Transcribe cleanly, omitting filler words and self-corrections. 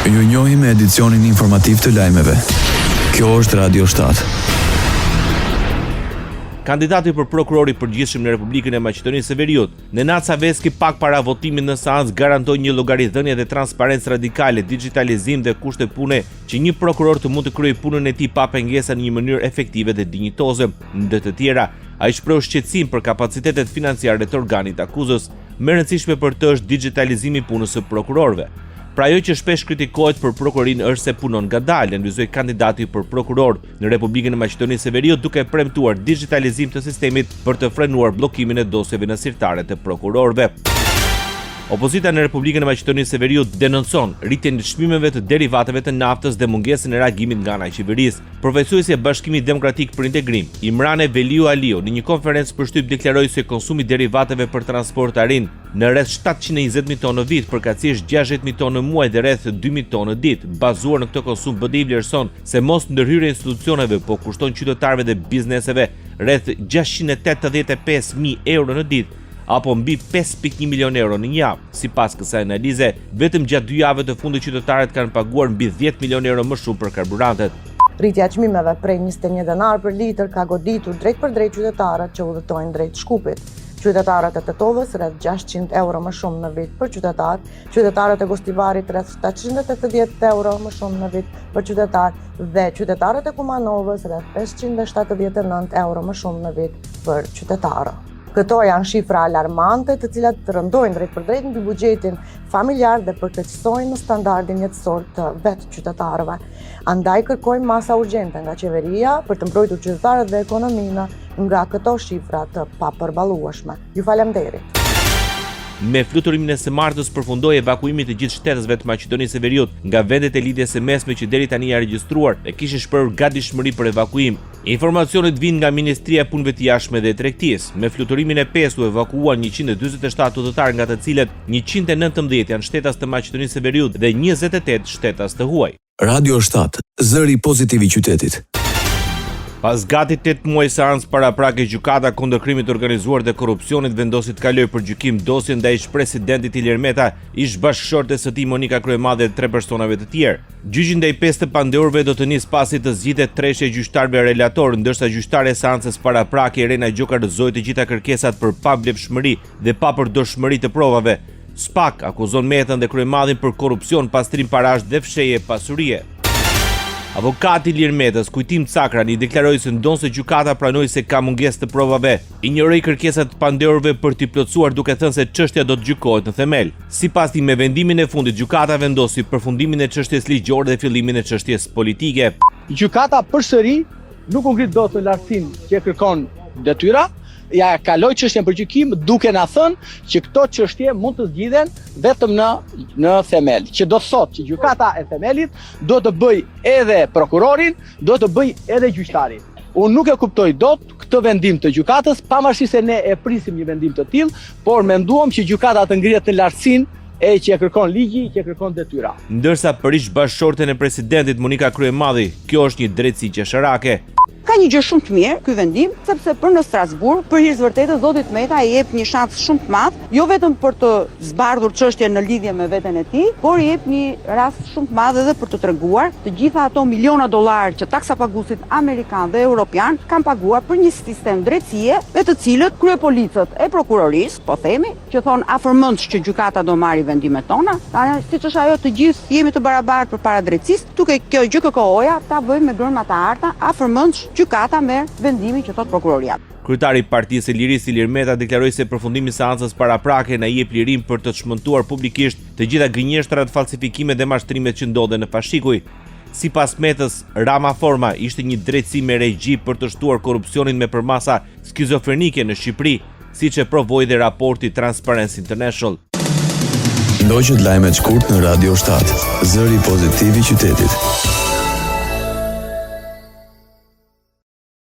Ju njohim me edicionin informativ të lajmeve. Kjo është Radio 7. Kandidati për prokuror i përgjithshëm në Republikën e Maqedonisë së Veriut, Nenad Saveski, pak para votimit në seancë garantoi një llogaridhënie dhe transparencë radikale, digitalizim dhe kushte pune që një prokuror të mund të kryejë punën e tij pa pengesa në një mënyrë efektive dhe dinjitoze. Ndër të tjera, ai shpreu shqetësim për kapacitetet financiare të organit akuzës. Më e rëndësishme për të është digitalizimi i punës së prokurorëve. Pra ajo që shpesh kritikohet për prokurorin është se punon ngadalë, ndyzoi kandidati për prokuror në Republikën e Maqedonisë së Veriut, duke premtuar digitalizim të sistemit për të frenuar bllokimin e dosjeve nënsirtare të prokurorëve. Opozita në Republikën e Maqedonisë së Veriut denoncon rritjen e çmimeve të derivateve të naftës dhe mungesën e reagimit nga ana e qeverisë. Profesuesi e Bashkimit Demokratik për Integrim, Imrane Veliu Aliu, në një konferencë për shtyp deklaroi se konsumi i derivateve për transportarin në rreth 720.000 tonë në vit, përkatësisht 60.000 tonë në muaj dhe rreth 2.000 tonë në ditë. Bazuar në këtë konsum, BDI vlerëson se mos ndërhyrja e institucioneve po kushton qytetarëve dhe bizneseve rreth 685.000 euro në ditë, apo mbi 5.1 milion euro në një javë. Sipas kësaj analize, vetëm gjatë 2 javëve të fundit qytetarët kanë paguar mbi 10 milion euro më shumë për karburantet. Rritja e çmimeve prej 21 denar për litër ka goditur drejt për drejt qytetarët që udhëtojnë drejt Shkupit. Qytetarët e Tetovës rreth 600 euro më shumë në vit për qytetar, qytetarët e Gostivarit rreth 780 euro më shumë në vit për qytetar dhe qytetarët e Kumanovës rreth 579 euro më shumë në vit për qytetarë. Këto janë shifra alarmante të cilat rëndojnë drejt për drejt mbi buxhetin familjar dhe përkeqësojnë standardin jetësor të vetë qytetarëve. Andaj kërkojmë masa urgjente nga qeveria për të mbrojtur qytetarët dhe ekonominë nga këto shifra të papërballueshme. Ju falemnderit. Me fluturimin e së martës përfundoi evakuimi të gjithë shtetësve të Maqedonisë së Veriut nga vendet e lidhjes së mesme që deri tani janë regjistruar dhe kishin shprehur gatishmëri për evakuim. Informacionet vijnë nga Ministria e Punëve të Jashtme dhe Tregtisë. Me fluturimin e pesu evakuuan 147 udhëtar, nga të cilët 119 janë shtetas të Maqedonisë së Veriut dhe 28 shtetas të huaj. Radio 7, zëri pozitiv i qytetit. Pas gati 8 muaj seancë paraprake, gjykata kundër krimit të organizuar dhe korrupsionit vendosi të kalojë për gjykim dosjen ndaj ish-presidentit Ilir Meta, ish-bashkëshortes së tij Monika Kryemadhe dhe 3 personave të tjerë. Gjyqi ndaj 5 të pandeurve do të nisë pasi të zgjitet treshja e gjyqtarëve relator, ndërsa gjyqtare e seancës paraprake Irena Gjoka rrëzoi të gjitha kërkesat për pavlefshmëri dhe papërdorshmëri të provave. SPAK akuzon Metën dhe Kryemadhin për korrupsion, pastrim parash dhe fshehje pasurie. Avokati Ilir Metës, Kujtim Cakrani, deklaroi se ndonse gjykata pranoi se ka mungesë të provave, injoroi kërkesat të pandeurve për t'i plotësuar, duke thënë se çështja do të gjykohet në themel. Sipas tij, me vendimin e fundit, gjykata vendosi përfundimin e çështjes ligjore dhe fillimin e çështjes politike. Gjykata përsëri nuk u ngrit dot në lartësinë që kërkon detyra, ja kaloi çështjen për gjykim, duke na thënë që këto çështje mund të zgjidhen vetëm në themel, që do të thotë që gjykata e themelit do të bëj edhe prokurorin, do të bëj edhe gjyqtarin. Unë nuk e kuptoj dot këtë vendim të gjykatës, pavarësisht se ne e prisim një vendim të tillë, por menduam që gjykata të ngrihet në lartësinë e që e kërkon ligji, që e kërkon detyra. Ndërsa për ish-bashkëshorten e presidentit Monika Kryemadhi, kjo është një drejtësi qesharake. Ka një gjë shumë të mirë ky vendim, sepse për në Strasburg, për hir të vërtetës, zoti Meta i jep një shans shumë të madh, jo vetëm për të zbardhur çështjen në lidhje me veten e tij, por i jep një rast shumë të madh edhe për të treguar të gjitha ato miliona dollar që taksapaguesit amerikan dhe europian kanë paguar për një sistem drejtësie, me të cilët kryepolicët e prokurorisë, po themi, që thon afërmendsh që gjykata do marrë vendimet tona, siç është ajo, të gjithë jemi të barabartë përpara drejtësisë, duke kjo gjë kërkoja ta bëjmë me gërma të arta, afërmendsh gjykata merr vendimin që thot prokuroria. Kryetari i Partisë së Lirisë Ilir Meta deklaroi se përfundimi i seancës paraprake na jep lirim për të çmentuar publikisht të gjitha gënjeshtrat, falsifikimet dhe mashtrimet që ndodhen në Fashikuj. Sipas Metës, Rama Forma ishte një drejtësi me regji për të shtuar korrupsionin me përmasa skizofrenike në Shqipëri, siç e provoi dhe raporti Transparency International. Ndoqët lajmet shkurt në Radio 7, zëri pozitiv i qytetit.